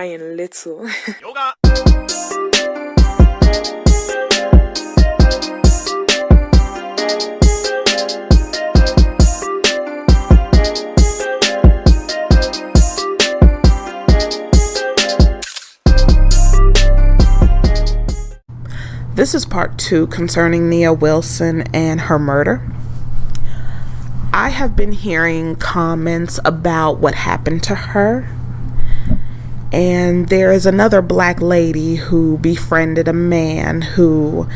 crying little. Yoga. This is part 2 concerning Nia Wilson and her murder. I have been hearing comments about what happened to her. And there is another black lady who befriended a man who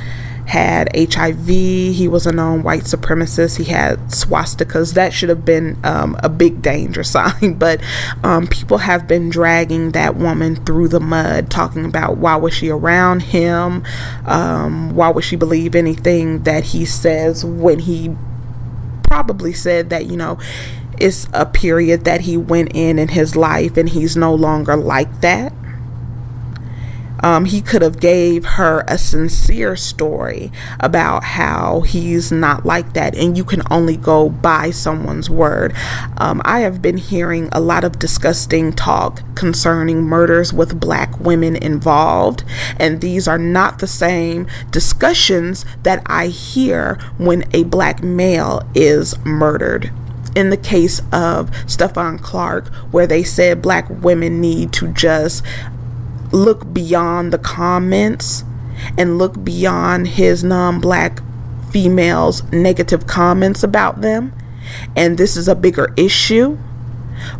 had HIV. He was a known white supremacist. He had swastikas. That should have been a big danger sign. But people have been dragging that woman through the mud, talking about why was she around him? Why would she believe anything that he says, when he probably said that, it's a period that he went in his life and he's no longer like that. He could have gave her a sincere story about how he's not like that, and you can only go by someone's word. I have been hearing a lot of disgusting talk concerning murders with black women involved, and these are not the same discussions that I hear when a black male is murdered. In the case of Stephon Clark, where they said black women need to just look beyond the comments and look beyond his non-black females' negative comments about them, and this is a bigger issue,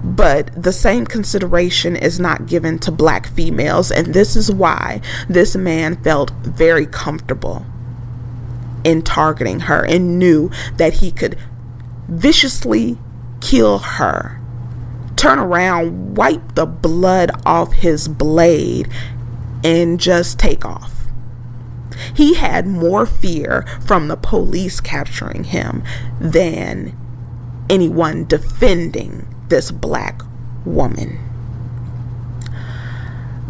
but the same consideration is not given to black females, and this is why this man felt very comfortable in targeting her and knew that he could viciously kill her, turn around, wipe the blood off his blade, and just take off. He had more fear from the police capturing him than anyone defending this black woman.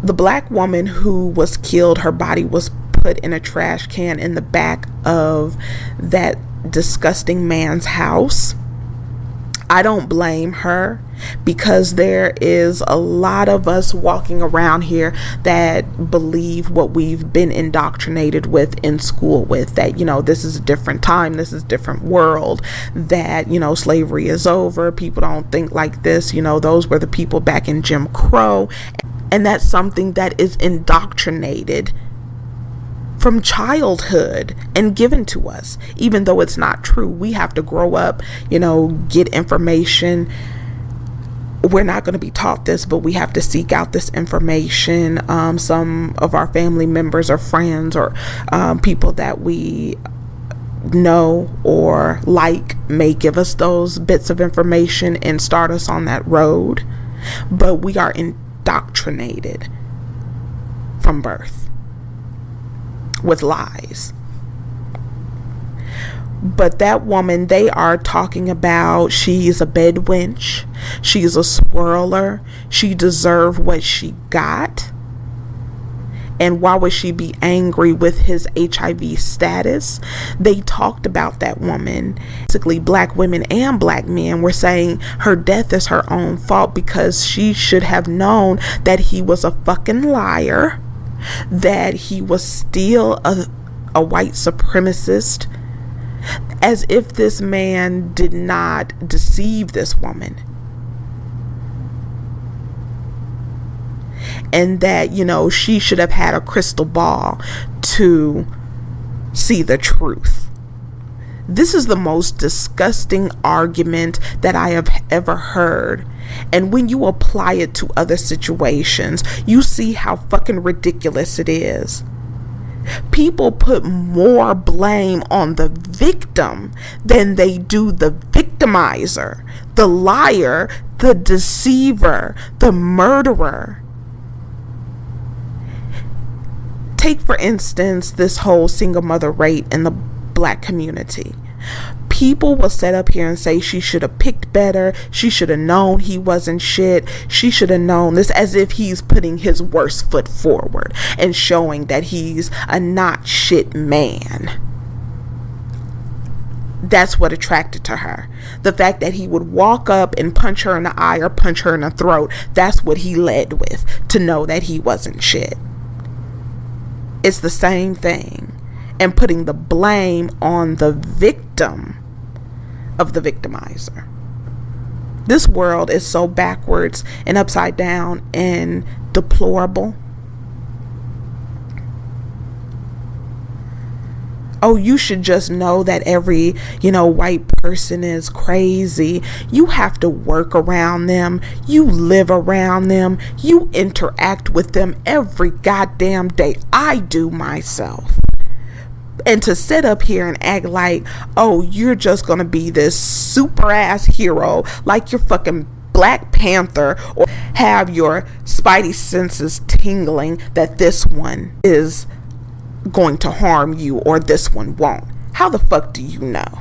The black woman who was killed, her body was put in a trash can in the back of that disgusting man's house. I don't blame her, because there is a lot of us walking around here that believe what we've been indoctrinated with in school with, that, this is a different time, this is a different world, that, slavery is over, people don't think like this, those were the people back in Jim Crow, and that's something that is indoctrinated from childhood and given to us, even though it's not true. We have to grow up, get information. We're not going to be taught this, but we have to seek out this information. Some of our family members or friends or people that we know or like may give us those bits of information and start us on that road, but we are indoctrinated from birth with lies. But that woman, they are talking about, she is a bed wench, she is a swirler, she deserved what she got, and why would she be angry with his HIV status? They talked about that woman. Basically, black women and black men were saying her death is her own fault, because she should have known that he was a fucking liar, that he was still a white supremacist, as if this man did not deceive this woman, and that she should have had a crystal ball to see the truth. This is the most disgusting argument that I have ever heard. And when you apply it to other situations, you see how fucking ridiculous it is. People put more blame on the victim than they do the victimizer, the liar, the deceiver, the murderer. Take, for instance, this whole single mother rate in the black community. People will sit up here and say she should have picked better, she should have known he wasn't shit, she should have known this, as if he's putting his worst foot forward and showing that he's a not shit man. That's what attracted to her. The fact that he would walk up and punch her in the eye or punch her in the throat, that's what he led with, to know that he wasn't shit. It's the same thing. And putting the blame on the victim of the victimizer. This world is so backwards and upside down and deplorable. Oh, you should just know that every, white person is crazy. You have to work around them. You live around them. You interact with them every goddamn day. I do myself. And to sit up here and act like, oh, you're just going to be this super ass hero like you're fucking Black Panther, or have your spidey senses tingling that this one is going to harm you or this one won't. How the fuck do you know?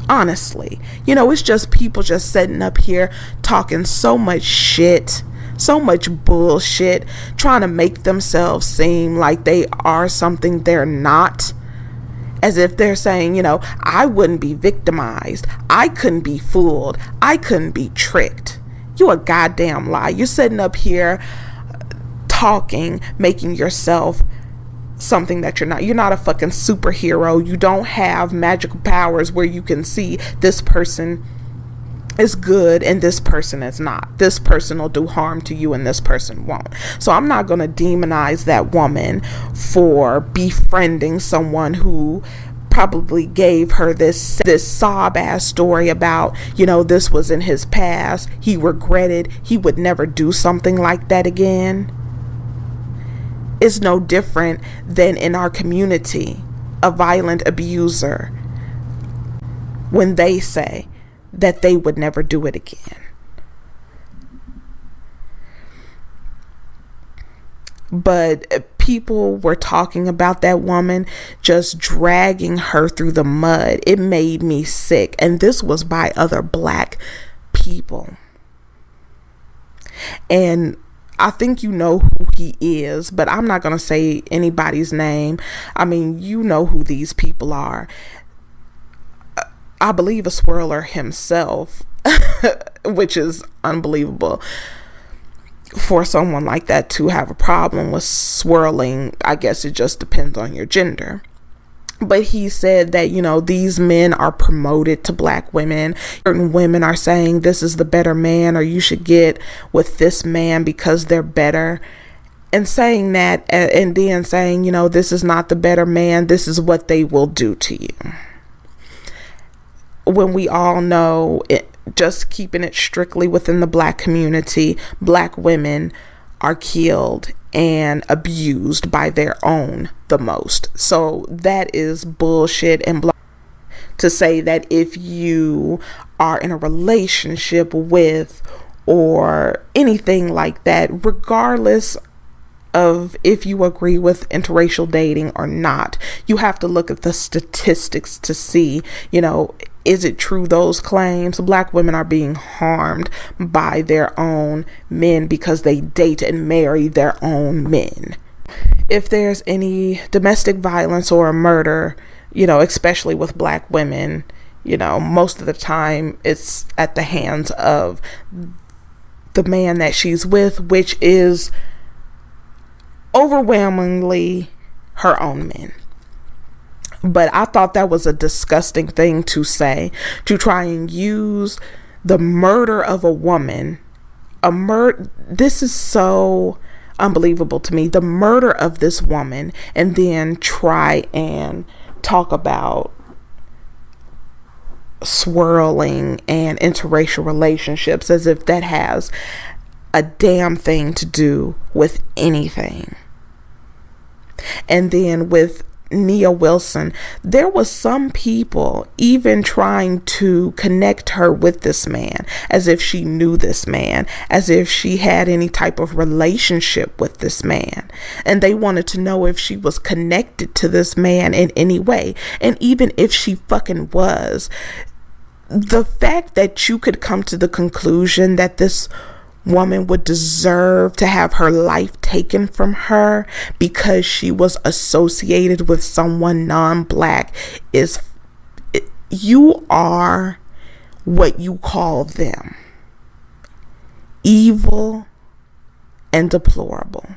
Honestly, it's just people just sitting up here talking so much shit, so much bullshit, trying to make themselves seem like they are something they're not. As if they're saying, I wouldn't be victimized. I couldn't be fooled. I couldn't be tricked. You a goddamn lie. You're sitting up here talking, making yourself something that you're not. You're not a fucking superhero. You don't have magical powers where you can see this person is good and this person is not. This person will do harm to you and this person won't. So I'm not going to demonize that woman for befriending someone who probably gave her this sob ass story about, this was in his past. He regretted he would never do something like that again. It's no different than in our community, a violent abuser, when they say that they would never do it again. But people were talking about that woman, just dragging her through the mud. It made me sick. And this was by other Black people. And I think you know who he is, but I'm not going to say anybody's name. I mean, you know who these people are. I believe a swirler himself, which is unbelievable for someone like that to have a problem with swirling. I guess it just depends on your gender. But he said that, these men are promoted to Black women. Certain women are saying this is the better man, or you should get with this man because they're better. And saying that, and then saying, this is not the better man. This is what they will do to you. When we all know, just keeping it strictly within the Black community, Black women are killed and abused by their own the most. So that is bullshit. And to say that if you are in a relationship with or anything like that, regardless of if you agree with interracial dating or not, you have to look at the statistics to see, is it true, those claims? Black women are being harmed by their own men because they date and marry their own men. If there's any domestic violence or a murder, especially with Black women, most of the time it's at the hands of the man that she's with, which is overwhelmingly her own men. But I thought that was a disgusting thing to say, to try and use the murder of a woman. This is so unbelievable to me. The murder of this woman, and then try and talk about swirling and interracial relationships as if that has a damn thing to do with anything. And then with Nia Wilson, there was some people even trying to connect her with this man, as if she knew this man, as if she had any type of relationship with this man, and they wanted to know if she was connected to this man in any way. And even if she fucking was, the fact that you could come to the conclusion that this woman would deserve to have her life taken from her because she was associated with someone non-black is, you are what you call them: evil and deplorable.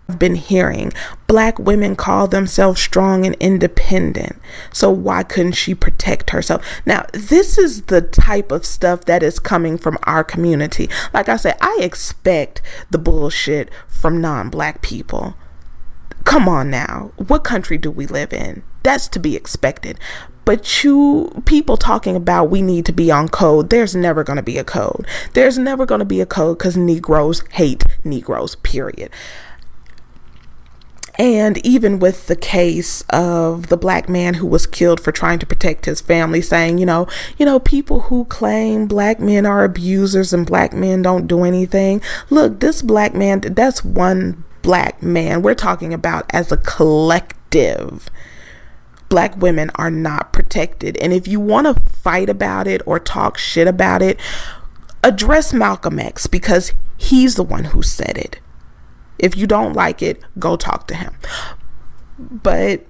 I've been hearing black women call themselves strong and independent, so why couldn't she protect herself? Now, this is the type of stuff that is coming from our community. Like I said, I expect the bullshit from non-black people. Come on now, what country do we live in? That's to be expected. But you people talking about we need to be on code, there's never going to be a code. There's never going to be a code because Negroes hate Negroes, period. And even with the case of the black man who was killed for trying to protect his family, saying, you know, people who claim black men are abusers and black men don't do anything. Look, this black man, that's one black man. We're talking about as a collective. Black women are not protected. And if you want to fight about it or talk shit about it, address Malcolm X, because he's the one who said it. If you don't like it, go talk to him. But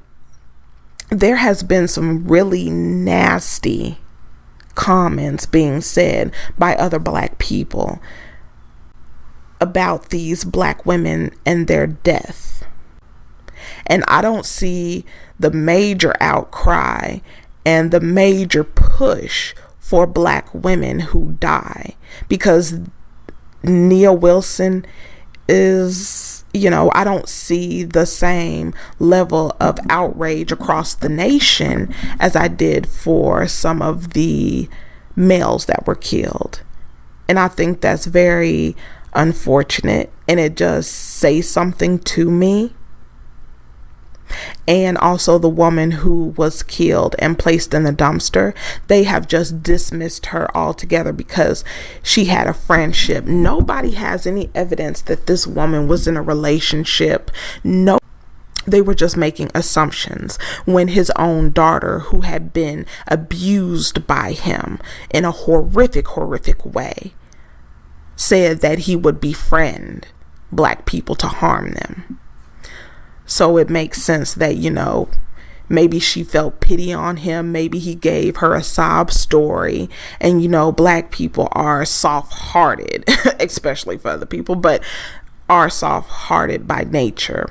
there has been some really nasty comments being said by other black people about these black women and their death. And I don't see the major outcry and the major push for black women who die, because Nia Wilson is, I don't see the same level of outrage across the nation as I did for some of the males that were killed. And I think that's very unfortunate, and it just says something to me. And also the woman who was killed and placed in the dumpster, they have just dismissed her altogether because she had a friendship. Nobody has any evidence that this woman was in a relationship. No, they were just making assumptions when his own daughter, who had been abused by him in a horrific way, said that he would befriend black people to harm them. So it makes sense that, maybe she felt pity on him. Maybe he gave her a sob story. And, black people are soft-hearted, especially for other people, but are soft-hearted by nature.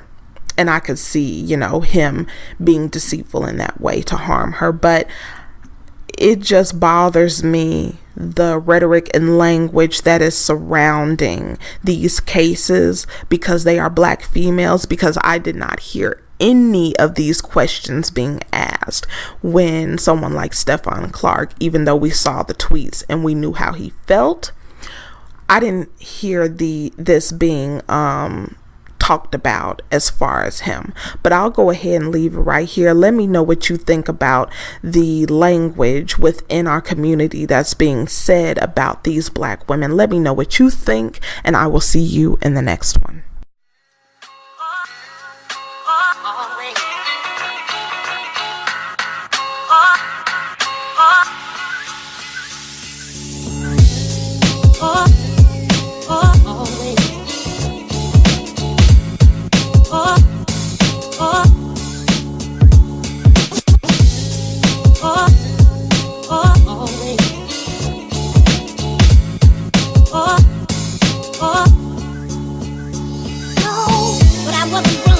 And I could see, him being deceitful in that way to harm her. But it just bothers me, the rhetoric and language that is surrounding these cases, because they are black females, because I did not hear any of these questions being asked when someone like Stephon Clark, even though we saw the tweets and we knew how he felt, I didn't hear this being talked about as far as him. But I'll go ahead and leave it right here. Let me know what you think about the language within our community that's being said about these black women. Let me know what you think, and I will see you in the next one. But I wasn't